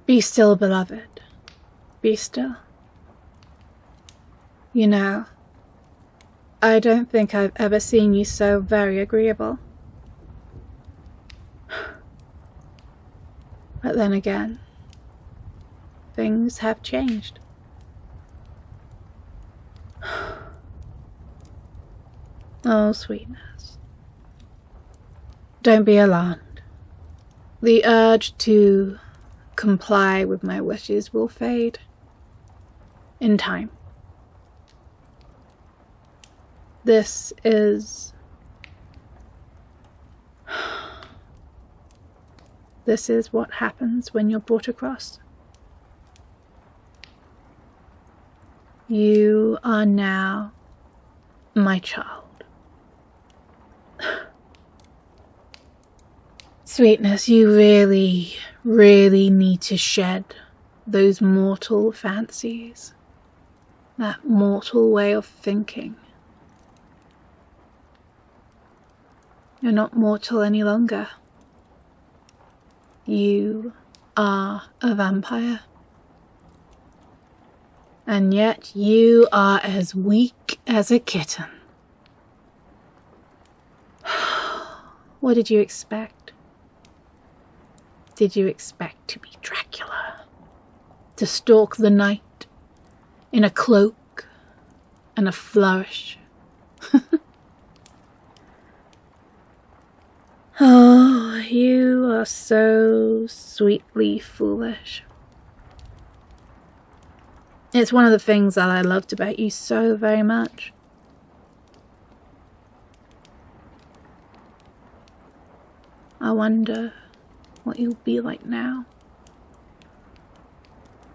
Be still, beloved. Be still. You know, I don't think I've ever seen you so very agreeable. But then again, things have changed. Oh, sweetness. Don't be alarmed. The urge to comply with my wishes will fade in time. This is what happens when you're brought across. You are now my child. Sweetness, you really, really need to shed those mortal fancies, that mortal way of thinking. You're not mortal any longer. You are a vampire. And yet you are as weak as a kitten. What did you expect? Did you expect to be Dracula? To stalk the night in a cloak and a flourish? Oh, you are so sweetly foolish. It's one of the things that I loved about you so very much. I wonder what you'll be like now.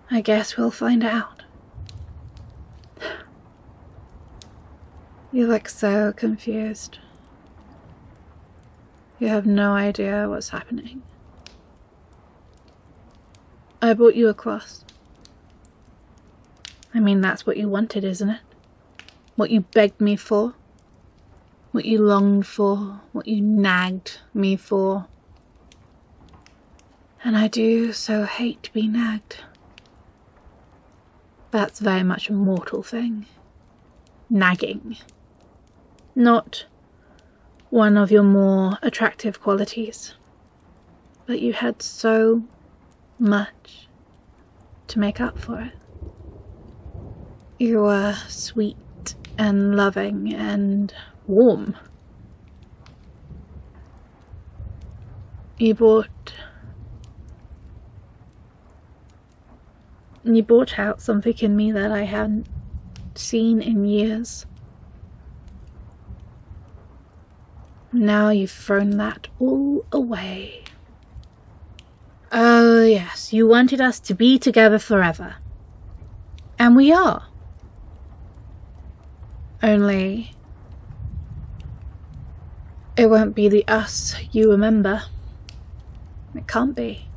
I guess we'll find out. You look so confused. You have no idea what's happening. I brought you across. I mean, that's what you wanted, isn't it? What you begged me for. What you longed for. What you nagged me for. And I do so hate to be nagged. That's very much a mortal thing. Nagging. Not one of your more attractive qualities. But you had so much to make up for it. You were sweet and loving and warm. You brought out something in me that I hadn't seen in years. Now you've thrown that all away. Oh yes, you wanted us to be together forever. And we are. Only it won't be the us you remember. It can't be.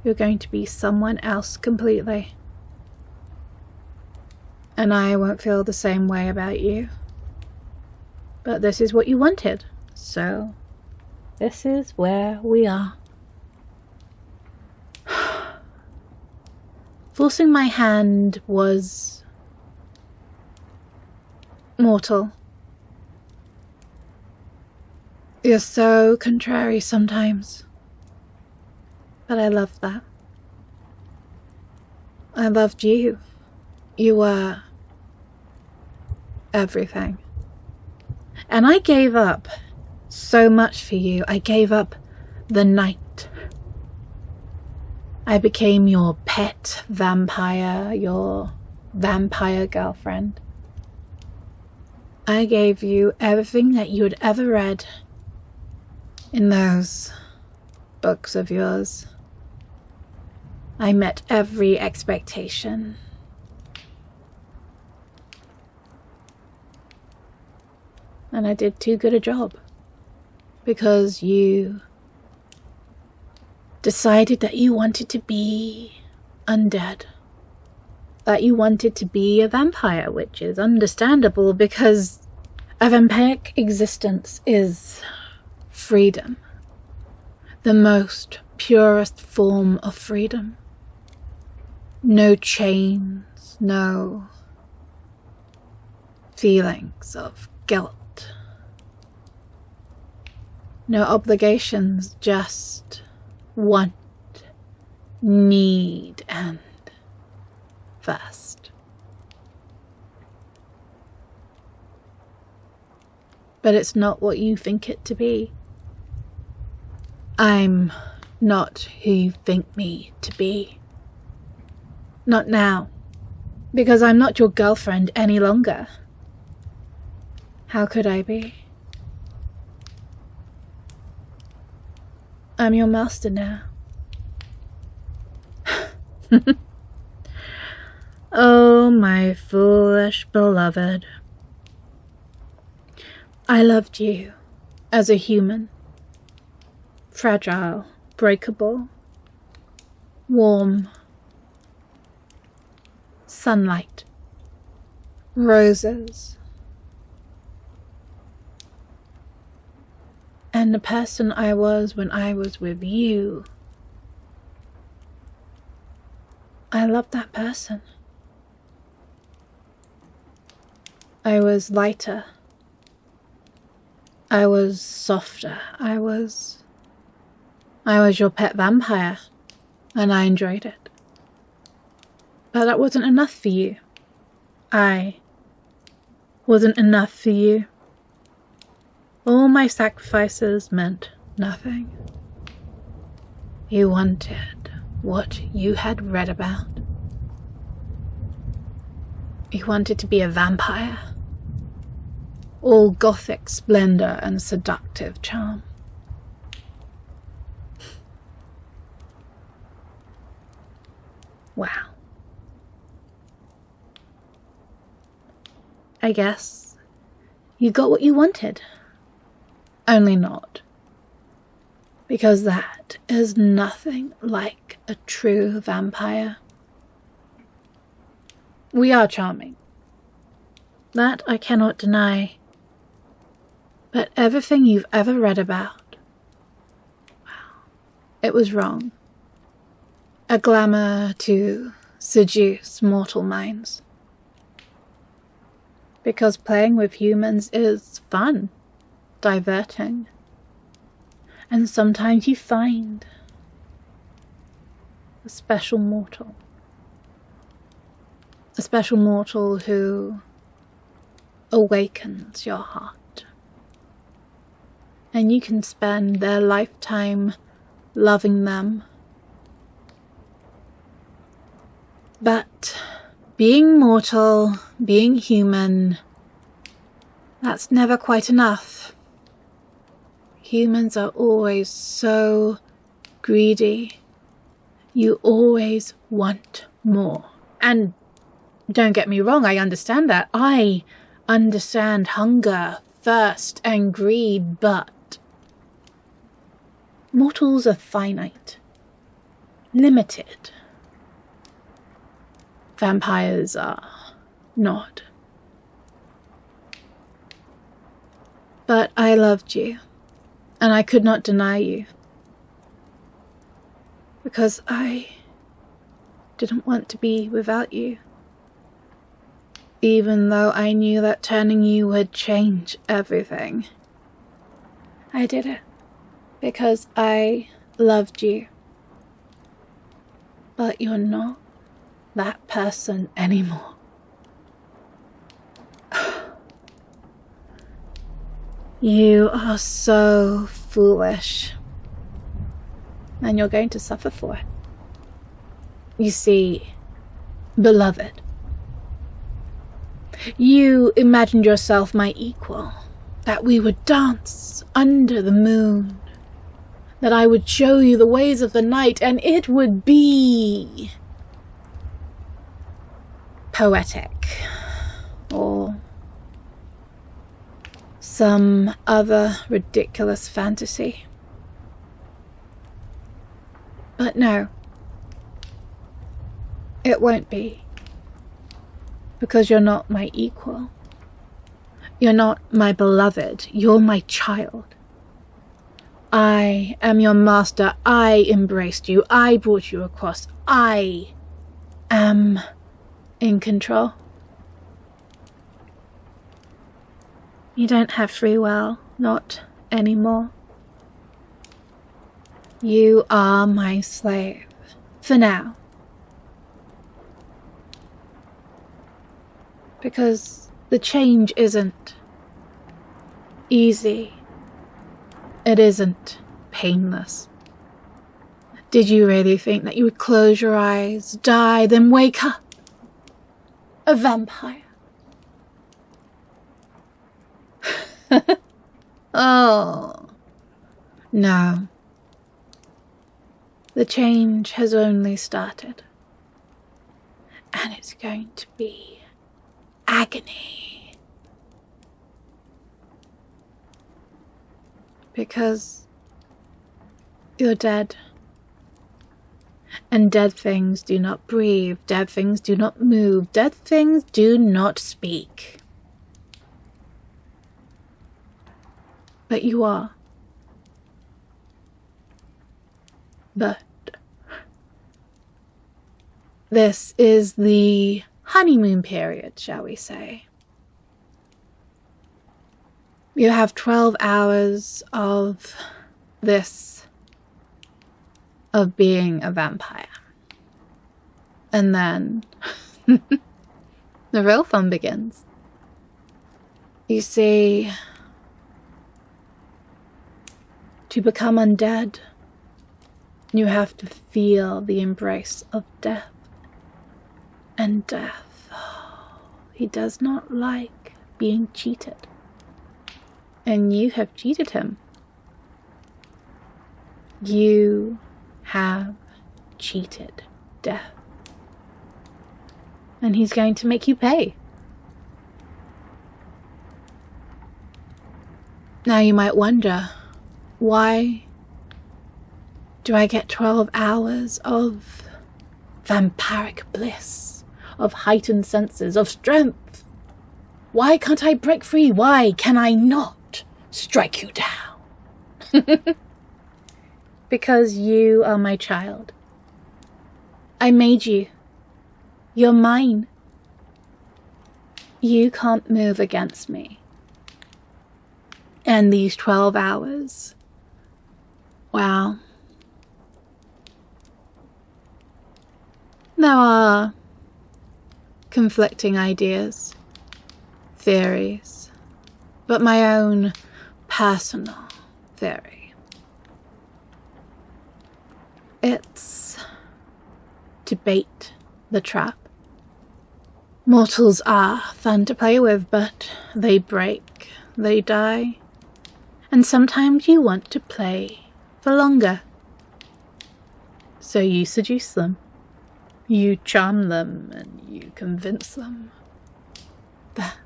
You're going to be someone else completely. And I won't feel the same way about you. But this is what you wanted. So, this is where we are. Forcing my hand was mortal. You're so contrary sometimes. But I loved that. I loved you. You were everything. And I gave up so much for you. I gave up the night. I became your pet vampire, your vampire girlfriend. I gave you everything that you had ever read in those books of yours. I met every expectation. And I did too good a job. Because you decided that you wanted to be undead. That you wanted to be a vampire, which is understandable because a vampiric existence is freedom. the most purest form of freedom. No chains, no feelings of guilt, no obligations, just want, need, and thirst. But it's not what you think it to be. I'm not who you think me to be. Not now, because I'm not your girlfriend any longer. How could I be? I'm your master now. Oh, my foolish beloved. I loved you as a human. Fragile, breakable, warm, sunlight, roses, and the person I was when I was with you. I loved that person. I was lighter. I was softer. I was your pet vampire, and I enjoyed it. But that wasn't enough for you. I wasn't enough for you. All my sacrifices meant nothing. You wanted what you had read about. You wanted to be a vampire. All gothic splendor and seductive charm. Wow. I guess you got what you wanted. Only not. Because that is nothing like a true vampire. We are charming. That I cannot deny. But everything you've ever read about, wow, it was wrong. A glamour to seduce mortal minds. Because playing with humans is fun, diverting. And sometimes you find a special mortal. A special mortal who awakens your heart. And you can spend their lifetime loving them. But being mortal, being human, that's never quite enough. Humans are always so greedy. You always want more. And don't get me wrong, I understand that. I understand hunger, thirst, and greed, but mortals are finite, limited. Vampires are not. But I loved you, and I could not deny you, because I didn't want to be without you, even though I knew that turning you would change everything. I did it because I loved you. But you're not that person anymore. You are so foolish. And you're going to suffer for it. You see, beloved, you imagined yourself my equal, that we would dance under the moon, that I would show you the ways of the night, and it would be poetic, or some other ridiculous fantasy. But no, it won't be, because you're not my equal. You're not my beloved, you're my child. I am your master. I embraced you. I brought you across. I am in control. You don't have free will, not anymore. You are my slave, for now. Because the change isn't easy. It isn't painless. Did you really think that you would close your eyes, die, then wake up? A vampire. Oh, no. The change has only started. And it's going to be agony. Because you're dead. And dead things do not breathe, dead things do not move, dead things do not speak. But you are. But this is the honeymoon period, shall we say. You have 12 hours of this, of being a vampire. And then the real fun begins. You see, to become undead, you have to feel the embrace of death. And death, he does not like being cheated. And you have cheated him. You have cheated death. And he's going to make you pay. Now you might wonder, why do I get 12 hours of vampiric bliss, of heightened senses, of strength? Why can't I break free? Why can I not strike you down? Because you are my child. I made you. You're mine. You can't move against me. And these 12 hours, wow. There are conflicting ideas, theories, but my own personal theory. It's to bait the trap. Mortals are fun to play with, but they break, they die, and sometimes you want to play for longer. So you seduce them, you charm them, and you convince them that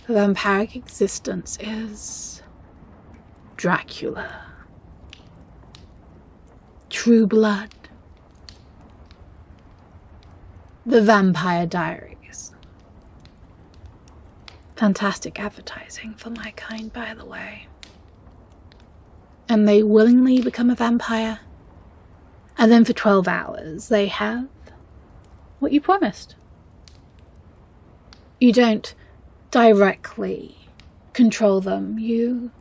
the vampiric existence is Dracula. True blood. The Vampire Diaries. Fantastic advertising for my kind, by the way. And they willingly become a vampire. And then for 12 hours they have what you promised. You don't directly control them. You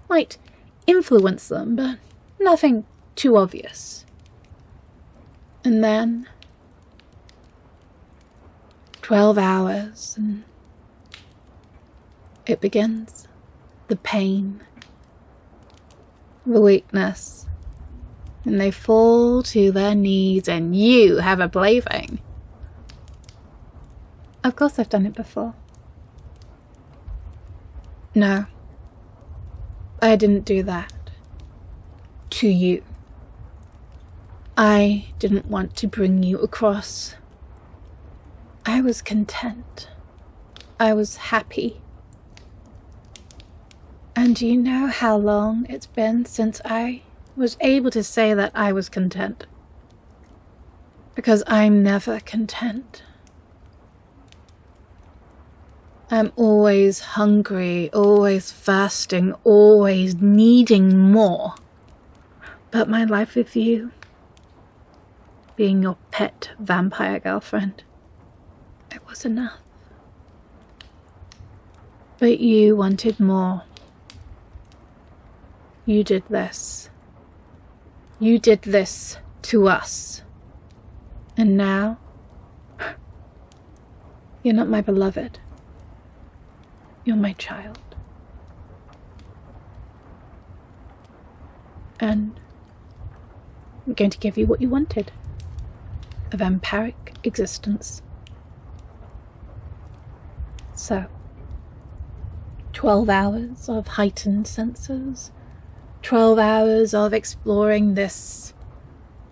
might influence them, but nothing too obvious. And then 12 hours and it begins. The pain, the weakness, and they fall to their knees and you have a plaything. Of course I've done it before. No, I didn't do that to you. I didn't want to bring you across. I was content. I was happy. And do you know how long it's been since I was able to say that I was content? Because I'm never content. I'm always hungry, always thirsting, always needing more. But my life with you, being your pet vampire girlfriend, it was enough. But you wanted more. You did this. You did this to us. And now, you're not my beloved. You're my child. And I'm going to give you what you wanted. A vampiric existence. So, 12 hours of heightened senses, 12 hours of exploring this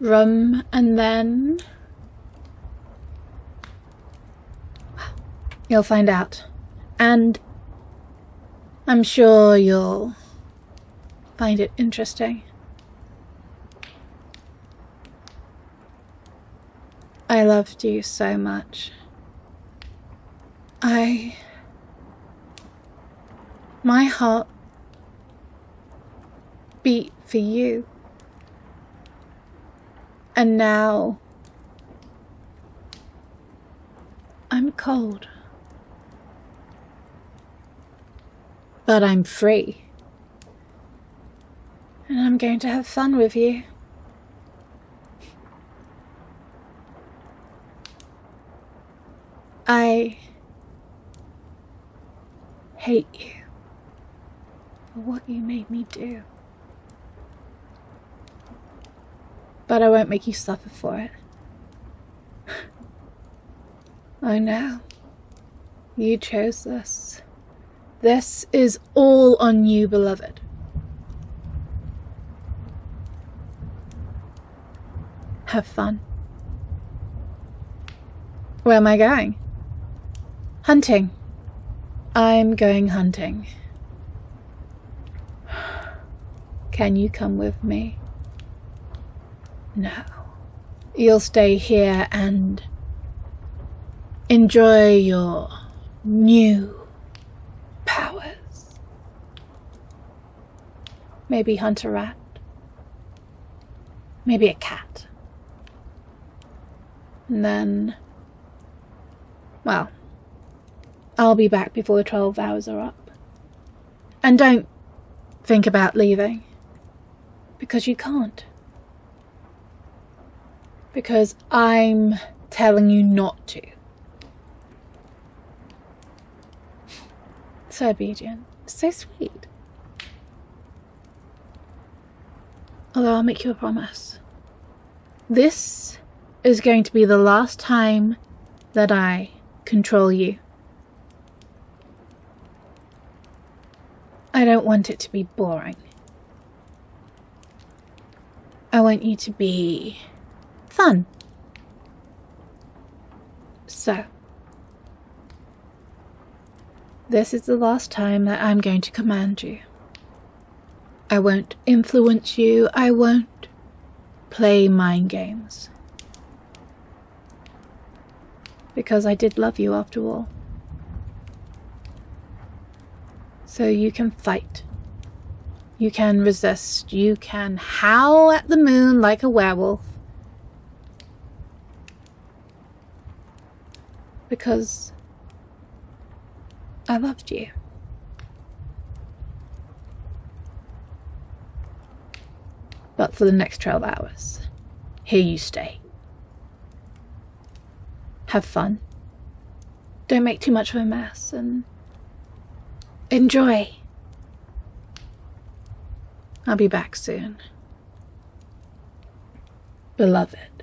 room, and then you'll find out. And I'm sure you'll find it interesting. I loved you so much. My heart beat for you. And now I'm cold. But I'm free. And I'm going to have fun with you. I hate you for what you made me do. But I won't make you suffer for it. Oh no. You chose this. This is all on you, beloved. Have fun. Where am I going? Hunting. I'm going hunting. Can you come with me? No. You'll stay here and enjoy your new powers. Maybe hunt a rat. Maybe a cat. And then, well, I'll be back before the 12 hours are up. And don't think about leaving, because you can't. Because I'm telling you not to. So obedient. So sweet. Although I'll make you a promise. This is going to be the last time that I control you. I don't want it to be boring. I want you to be fun. So, this is the last time that I'm going to command you. I won't influence you. I won't play mind games. Because I did love you after all. So you can fight. You can resist. You can howl at the moon like a werewolf. Because I loved you. But for the next 12 hours, here you stay. Have fun. Don't make too much of a mess and enjoy. I'll be back soon. Beloved.